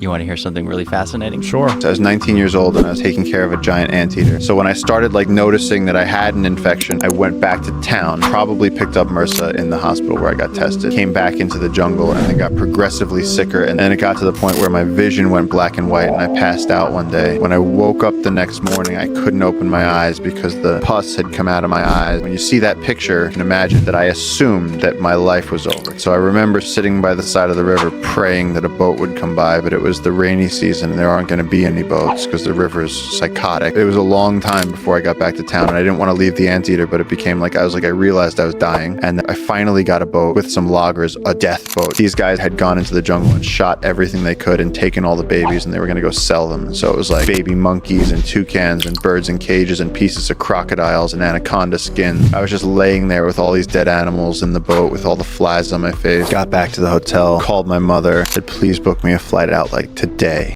You want to hear something really fascinating? Sure. I was 19 years old and I was taking care of a giant anteater. So when I started noticing that I had an infection, I went back to town, probably picked up MRSA in the hospital where I got tested, came back into the jungle and then got progressively sicker. And then it got to the point where my vision went black and white and I passed out one day. When I woke up the next morning, I couldn't open my eyes because the pus had come out of my eyes. When you see that picture, you can imagine that I assumed that my life was over. So I remember sitting by the side of the river praying that a boat would come by, but it was the rainy season and there aren't going to be any boats because the river is psychotic. It was a long time before I got back to town and I didn't want to leave the anteater, but it became I realized I was dying, and I finally got a boat with some loggers, a death boat. These guys had gone into the jungle and shot everything they could and taken all the babies and they were going to go sell them. So it was like baby monkeys and toucans and birds in cages and pieces of crocodiles and anaconda skin. I was just laying there with all these dead animals in the boat with all the flies on my face. Got back to the hotel, called my mother, said please book me a flight out today.